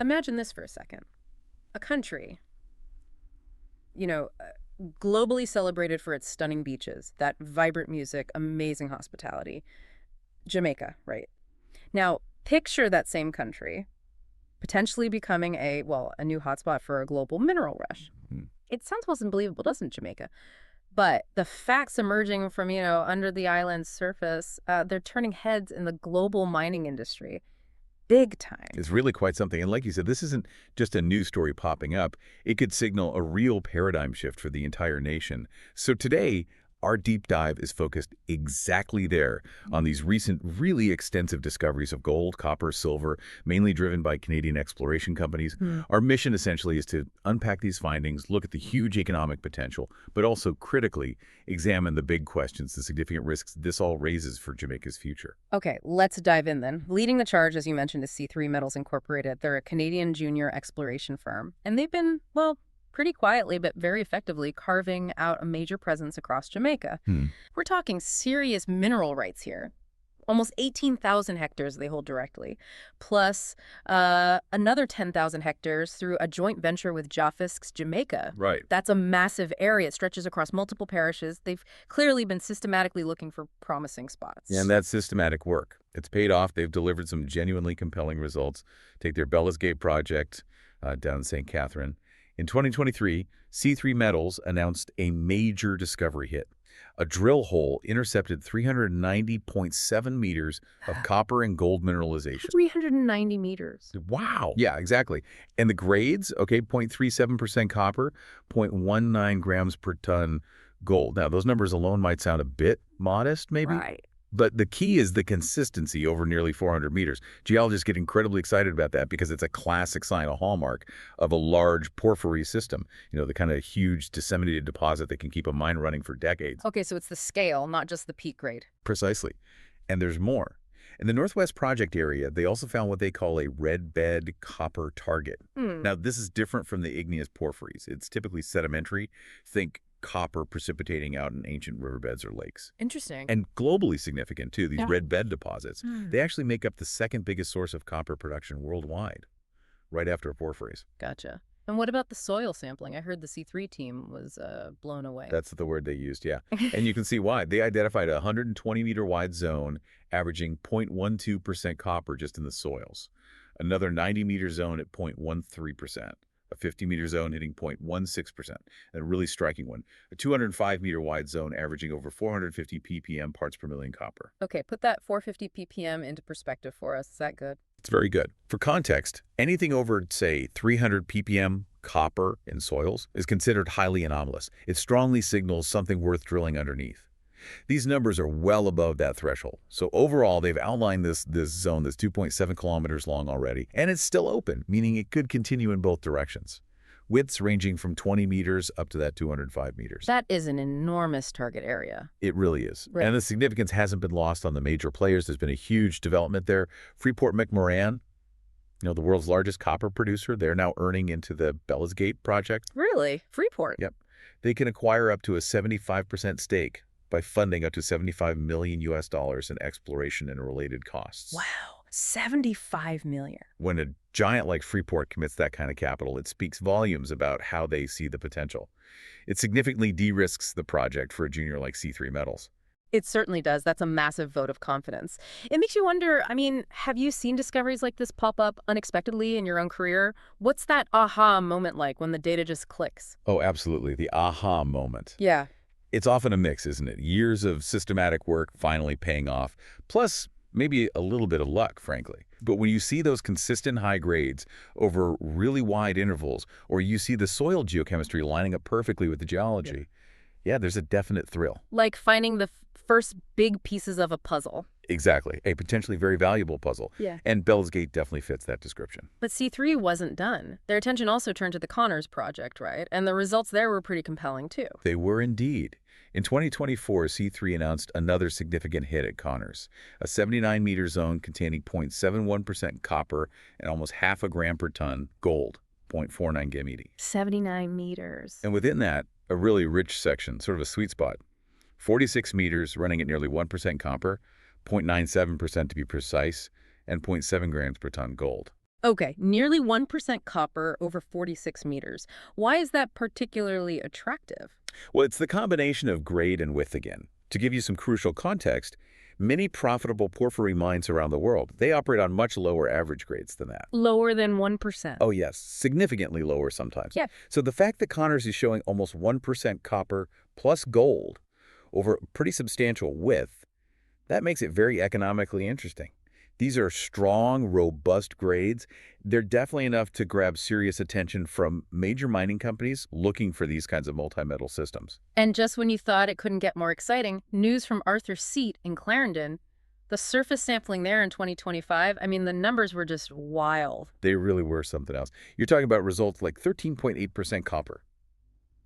Imagine this for a second. A country, you know, globally celebrated for its stunning beaches, that vibrant music, amazing hospitality. Jamaica, right? Now, picture that same country potentially becoming a new hotspot for a global mineral rush. Hmm. It sounds almost unbelievable, doesn't it, Jamaica? But the facts emerging from, under the island's surface, they're turning heads in the global mining industry big time. It's really quite something. And like you said, this isn't just a news story popping up. It could signal a real paradigm shift for the entire nation. So today, our deep dive is focused exactly there on these recent, really extensive discoveries of gold, copper, silver, mainly driven by Canadian exploration companies. Hmm. Our mission essentially is to unpack these findings, look at the huge economic potential, but also critically examine the big questions, the significant risks this all raises for Jamaica's future. Okay, let's dive in then. Leading the charge, as you mentioned, is C3 Metals Incorporated. They're a Canadian junior exploration firm, and they've been, well, pretty quietly but very effectively carving out a major presence across Jamaica. Hmm. We're talking serious mineral rights here. Almost 18,000 hectares they hold directly, plus another 10,000 hectares through a joint venture with Jafisque's Jamaica. Right. That's a massive area. It stretches across multiple parishes. They've clearly been systematically looking for promising spots. And that's systematic work. It's paid off. They've delivered some genuinely compelling results. Take their Bellas Gate project down in St. Catherine. In 2023, C3 Metals announced a major discovery hit. A drill hole intercepted 390.7 meters of copper and gold mineralization. 390 meters. Wow. Yeah, exactly. And the grades, okay, 0.37% copper, 0.19 grams per ton gold. Now, those numbers alone might sound a bit modest, maybe. Right. But the key is the consistency over nearly 400 meters. Geologists get incredibly excited about that because it's a classic sign, a hallmark of a large porphyry system, the kind of huge disseminated deposit that can keep a mine running for decades. Okay, so it's the scale, not just the peak grade. Precisely. And there's more. In the Northwest Project area, they also found what they call a red bed copper target. Now, this is different from the igneous porphyries. It's typically sedimentary. Think copper precipitating out in ancient riverbeds or lakes. Interesting. And globally significant, too, these Yeah. red bed deposits. They actually make up the second biggest source of copper production worldwide, right after porphyries. Gotcha. And what about the soil sampling? I heard the C3 team was blown away. That's the word they used, yeah. And you can see why. They identified a 120-meter wide zone averaging 0.12% copper just in the soils, another 90-meter zone at 0.13%. A 50-meter zone hitting 0.16%, and a really striking one, a 205-meter wide zone averaging over 450 ppm parts per million copper. Okay, put that 450 ppm into perspective for us. Is that good? It's very good. For context, anything over, say, 300 ppm copper in soils is considered highly anomalous. It strongly signals something worth drilling underneath. These numbers are well above that threshold. So overall, they've outlined this zone that's 2.7 kilometers long already, and it's still open, meaning it could continue in both directions. Widths ranging from 20 meters up to that 205 meters. That is an enormous target area. It really is. Right. And the significance hasn't been lost on the major players. There's been a huge development there. Freeport-McMoRan, the world's largest copper producer, they're now earning into the Bellas Gate project. Really? Freeport? Yep. They can acquire up to a 75% stake by funding up to $75 million in exploration and related costs. Wow, 75 million. When a giant like Freeport commits that kind of capital, it speaks volumes about how they see the potential. It significantly de-risks the project for a junior like C3 Metals. It certainly does. That's a massive vote of confidence. It makes you wonder, have you seen discoveries like this pop up unexpectedly in your own career? What's that aha moment like when the data just clicks? Oh, absolutely. The aha moment. Yeah. It's often a mix, isn't it? Years of systematic work finally paying off, plus maybe a little bit of luck, frankly. But when you see those consistent high grades over really wide intervals, or you see the soil geochemistry lining up perfectly with the geology, yeah, there's a definite thrill. Like finding the first big pieces of a puzzle. Exactly. A potentially very valuable puzzle. Yeah. And Bellas Gate definitely fits that description. But C3 wasn't done. Their attention also turned to the Connors project, right? And the results there were pretty compelling, too. They were indeed. In 2024, C3 announced another significant hit at Connors, a 79-meter zone containing 0.71% copper and almost half a gram per ton gold, 0.49 GMED. 79 meters. And within that, a really rich section, sort of a sweet spot. 46 meters running at nearly 1% copper, 0.97% to be precise, and 0.7 grams per ton gold. Okay, nearly 1% copper over 46 meters. Why is that particularly attractive? Well, it's the combination of grade and width again. To give you some crucial context, many profitable porphyry mines around the world, they operate on much lower average grades than that. Lower than 1%. Oh yes, significantly lower sometimes. Yeah. So the fact that Connors is showing almost 1% copper plus gold over a pretty substantial width, that makes it very economically interesting. These are strong, robust grades. They're definitely enough to grab serious attention from major mining companies looking for these kinds of multi-metal systems. And just when you thought it couldn't get more exciting, news from Arthur's Seat in Clarendon, the surface sampling there in 2025, I mean, the numbers were just wild. They really were something else. You're talking about results like 13.8% copper,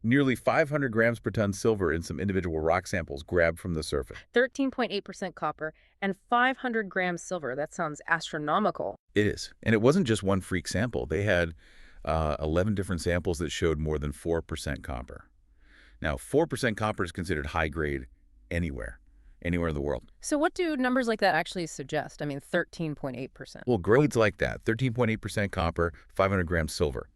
nearly 500 grams per ton silver in some individual rock samples grabbed from the surface. 13.8% copper and 500 grams silver. That sounds astronomical. It is. And it wasn't just one freak sample. They had 11 different samples that showed more than 4% copper. Now, 4% copper is considered high grade anywhere in the world. So what do numbers like that actually suggest? I mean, 13.8%. Well, grades like that, 13.8% copper, 500 grams silver,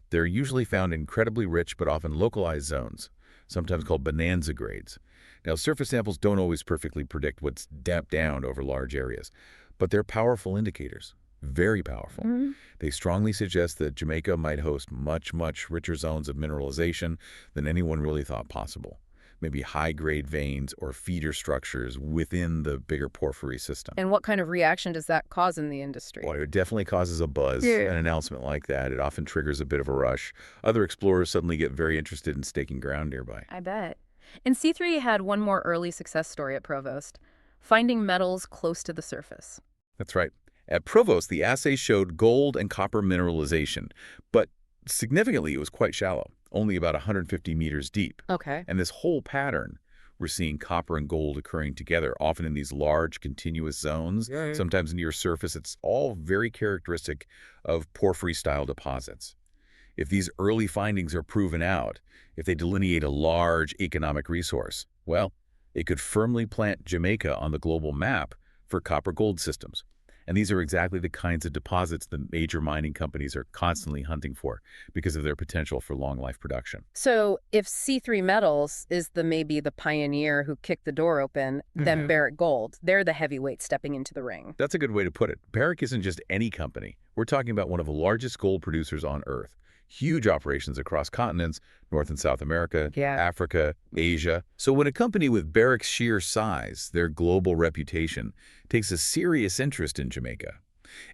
they're usually found in incredibly rich but often localized zones, sometimes called bonanza grades. Now, surface samples don't always perfectly predict what's damped down over large areas, but they're powerful indicators, very powerful. Mhm. They strongly suggest that Jamaica might host much, much richer zones of mineralization than anyone really thought possible. Maybe high-grade veins or feeder structures within the bigger porphyry system. And what kind of reaction does that cause in the industry? Well, it definitely causes a buzz, Yeah. an announcement like that. It often triggers a bit of a rush. Other explorers suddenly get very interested in staking ground nearby. I bet. And C3 had one more early success story at Provost, finding metals close to the surface. That's right. At Provost, the assay showed gold and copper mineralization, but significantly, it was quite shallow, only about 150 meters deep. Okay. And this whole pattern, we're seeing copper and gold occurring together, often in these large, continuous zones, Yeah. sometimes near surface. It's all very characteristic of porphyry-style deposits. If these early findings are proven out, if they delineate a large economic resource, well, it could firmly plant Jamaica on the global map for copper-gold systems. And these are exactly the kinds of deposits that major mining companies are constantly hunting for because of their potential for long-life production. So if C3 Metals is maybe the pioneer who kicked the door open, then Mhm. Barrick Gold, they're the heavyweight stepping into the ring. That's a good way to put it. Barrick isn't just any company. We're talking about one of the largest gold producers on Earth. Huge operations across continents, North and South America, Yeah. Africa, Asia. So when a company with Barrick's sheer size, their global reputation, takes a serious interest in Jamaica,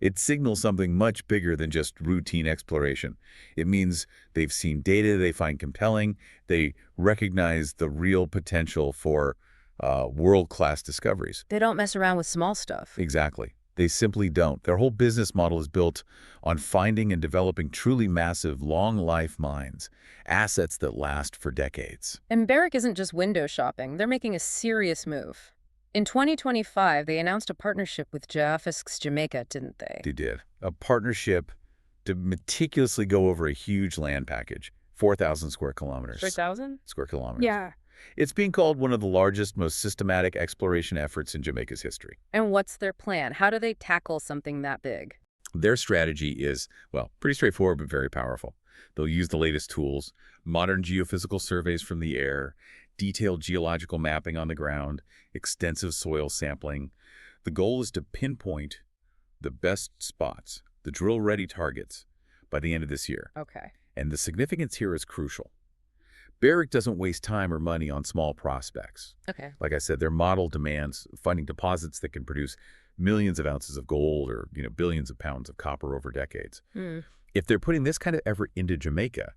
it signals something much bigger than just routine exploration. It means they've seen data they find compelling, they recognize the real potential for world-class discoveries. They don't mess around with small stuff. Exactly. They simply don't. Their whole business model is built on finding and developing truly massive, long-life mines, assets that last for decades. And Barrick isn't just window shopping. They're making a serious move. In 2025, they announced a partnership with Geophysics Jamaica, didn't they? They did. A partnership to meticulously go over a huge land package, 4,000 square kilometers. 3,000? Square kilometers. Yeah. It's being called one of the largest, most systematic exploration efforts in Jamaica's history. And what's their plan? How do they tackle something that big? Their strategy is, well, pretty straightforward but very powerful. They'll use the latest tools, modern geophysical surveys from the air, detailed geological mapping on the ground, extensive soil sampling. The goal is to pinpoint the best spots, the drill-ready targets, by the end of this year. Okay. And the significance here is crucial. Barrick doesn't waste time or money on small prospects. Okay. Like I said, their model demands finding deposits that can produce millions of ounces of gold or, billions of pounds of copper over decades. Hmm. If they're putting this kind of effort into Jamaica,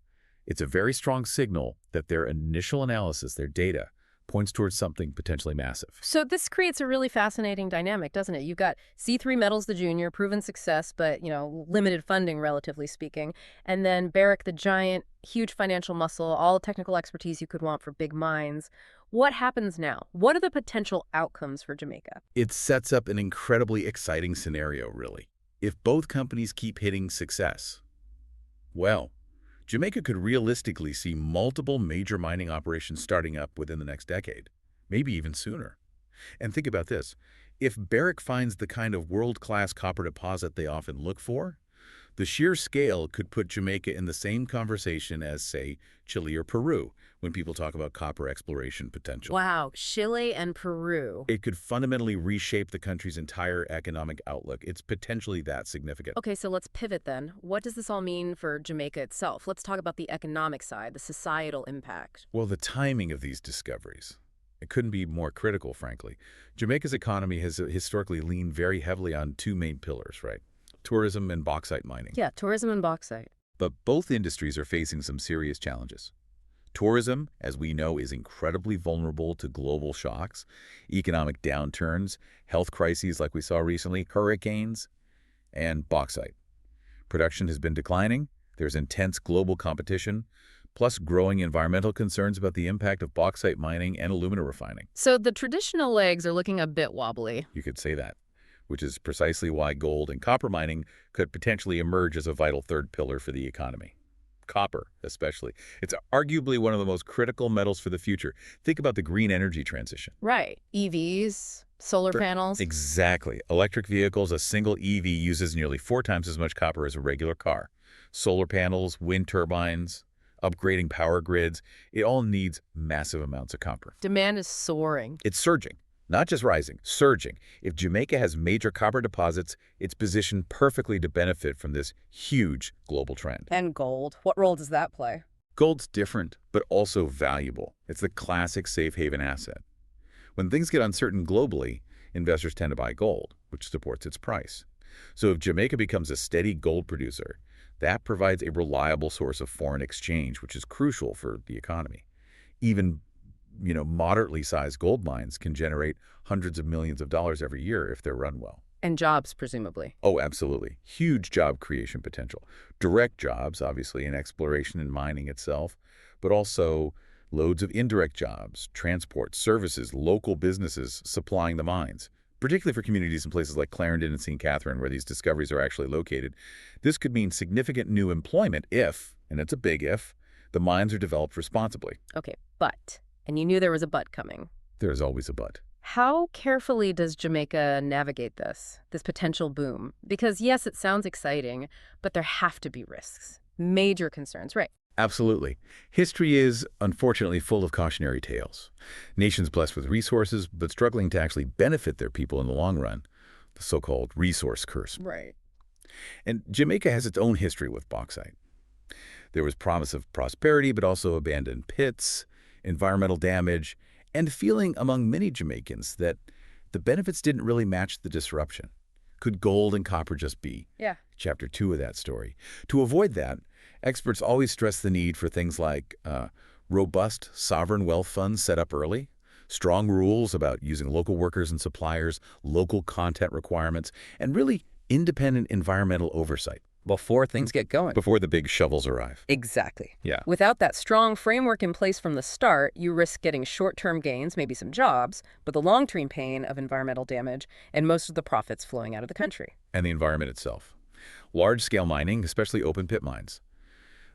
it's a very strong signal that their initial analysis, their data, points towards something potentially massive. So this creates a really fascinating dynamic, doesn't it? You've got C3 Metals, the junior, proven success, but, limited funding, relatively speaking. And then Barrick, the giant, huge financial muscle, all technical expertise you could want for big mines. What happens now? What are the potential outcomes for Jamaica? It sets up an incredibly exciting scenario, really. If both companies keep hitting success, well, Jamaica could realistically see multiple major mining operations starting up within the next decade, maybe even sooner. And think about this. If Barrick finds the kind of world-class copper deposit they often look for, The sheer scale could put Jamaica in the same conversation as, say, Chile or Peru when people talk about copper exploration potential. Wow, Chile and Peru. It could fundamentally reshape the country's entire economic outlook. It's potentially that significant. Okay, so let's pivot then. What does this all mean for Jamaica itself? Let's talk about the economic side, the societal impact. Well, the timing of these discoveries, it couldn't be more critical, frankly. Jamaica's economy has historically leaned very heavily on two main pillars, right? Tourism and bauxite mining. Yeah, tourism and bauxite. But both industries are facing some serious challenges. Tourism, as we know, is incredibly vulnerable to global shocks, economic downturns, health crises like we saw recently, hurricanes, and bauxite. Production has been declining. There's intense global competition, plus growing environmental concerns about the impact of bauxite mining and alumina refining. So the traditional legs are looking a bit wobbly. You could say that, which is precisely why gold and copper mining could potentially emerge as a vital third pillar for the economy. Copper, especially. It's arguably one of the most critical metals for the future. Think about the green energy transition. Right. EVs, solar panels. Exactly. Electric vehicles, a single EV uses nearly 4 times as much copper as a regular car. Solar panels, wind turbines, upgrading power grids, it all needs massive amounts of copper. Demand is soaring. It's surging. Not just rising, surging. If Jamaica has major copper deposits, it's positioned perfectly to benefit from this huge global trend. And gold. What role does that play? Gold's different, but also valuable. It's the classic safe haven asset. When things get uncertain globally, investors tend to buy gold, which supports its price. So if Jamaica becomes a steady gold producer, that provides a reliable source of foreign exchange, which is crucial for the economy. Even moderately sized gold mines can generate hundreds of millions of dollars every year if they're run well. And jobs, presumably. Oh, absolutely. Huge job creation potential. Direct jobs, obviously, in exploration and mining itself, but also loads of indirect jobs, transport, services, local businesses supplying the mines, particularly for communities in places like Clarendon and St. Catherine, where these discoveries are actually located. This could mean significant new employment if, and it's a big if, the mines are developed responsibly. Okay, but, and you knew there was a but coming. There's always a but. How carefully does Jamaica navigate this potential boom? Because yes, it sounds exciting, but there have to be risks, major concerns, right? Absolutely. History is, unfortunately, full of cautionary tales. Nations blessed with resources, but struggling to actually benefit their people in the long run, the so-called resource curse. Right. And Jamaica has its own history with bauxite. There was promise of prosperity, but also abandoned pits, environmental damage, and feeling among many Jamaicans that the benefits didn't really match the disruption. Could gold and copper just be? Yeah. Chapter 2 of that story. To avoid that, experts always stress the need for things like robust sovereign wealth funds set up early, strong rules about using local workers and suppliers, local content requirements, and really independent environmental oversight. Before things get going. Before the big shovels arrive. Exactly. Yeah. Without that strong framework in place from the start, you risk getting short-term gains, maybe some jobs, but the long-term pain of environmental damage and most of the profits flowing out of the country. And the environment itself. Large-scale mining, especially open-pit mines,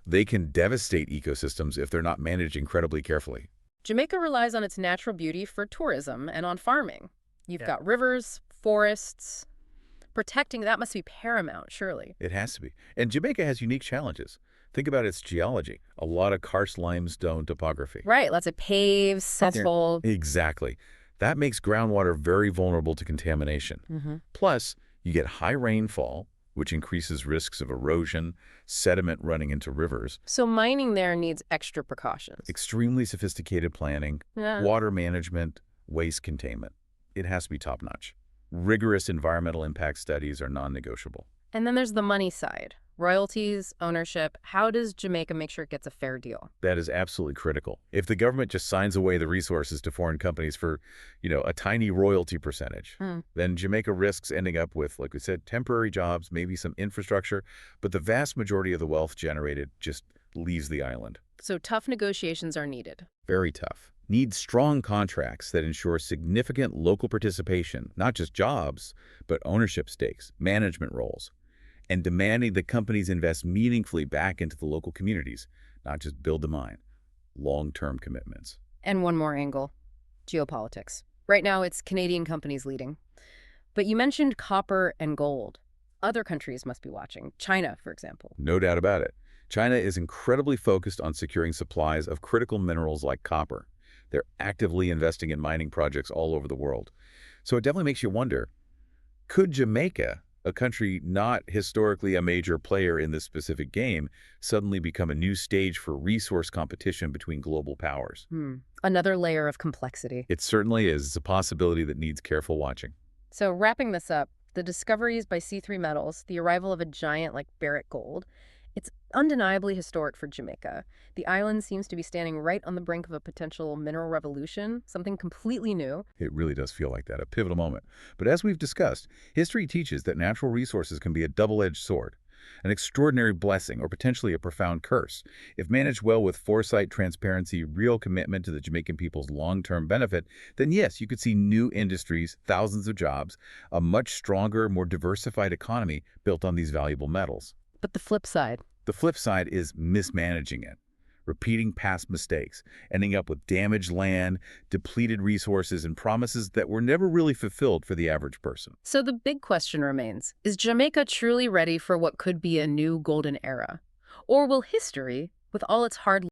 they can devastate ecosystems if they're not managed incredibly carefully. Jamaica relies on its natural beauty for tourism and on farming. You've got rivers, forests. Protecting that must be paramount, surely. It has to be. And Jamaica has unique challenges. Think about its geology. A lot of karst limestone topography. Right, lots of paves, cesspool. Exactly. That makes groundwater very vulnerable to contamination. Plus, you get high rainfall, which increases risks of erosion, sediment running into rivers. So mining there needs extra precautions. Extremely sophisticated planning, water management, waste containment. It has to be top-notch. Rigorous environmental impact studies are non-negotiable. And then there's the money side. Royalties, ownership. How does Jamaica make sure it gets a fair deal? That is absolutely critical. If the government just signs away the resources to foreign companies for, a tiny royalty percentage, then Jamaica risks ending up with, like we said, temporary jobs, maybe some infrastructure, but the vast majority of the wealth generated just leaves the island. So tough negotiations are needed. Very tough. Need strong contracts that ensure significant local participation, not just jobs, but ownership stakes, management roles, and demanding that companies invest meaningfully back into the local communities, not just build the mine. Long-term commitments. And one more angle, geopolitics. Right now, it's Canadian companies leading. But you mentioned copper and gold. other countries must be watching. China, for example. No doubt about it. China is incredibly focused on securing supplies of critical minerals like copper. They're actively investing in mining projects all over the world. So it definitely makes you wonder, could Jamaica, a country not historically a major player in this specific game, suddenly become a new stage for resource competition between global powers? Another layer of complexity. It certainly is. It's a possibility that needs careful watching. So wrapping this up, the discoveries by C3 metals, the arrival of a giant like Barrick Gold, it's undeniably historic for Jamaica. The island seems to be standing right on the brink of a potential mineral revolution, something completely new. It really does feel like that, a pivotal moment. But as we've discussed, history teaches that natural resources can be a double-edged sword, an extraordinary blessing or potentially a profound curse. If managed well with foresight, transparency, real commitment to the Jamaican people's long-term benefit, then yes, you could see new industries, thousands of jobs, a much stronger, more diversified economy built on these valuable metals. But the flip side. The flip side is mismanaging it, repeating past mistakes, ending up with damaged land, depleted resources, and promises that were never really fulfilled for the average person. So the big question remains, is Jamaica truly ready for what could be a new golden era? Or will history, with all its hard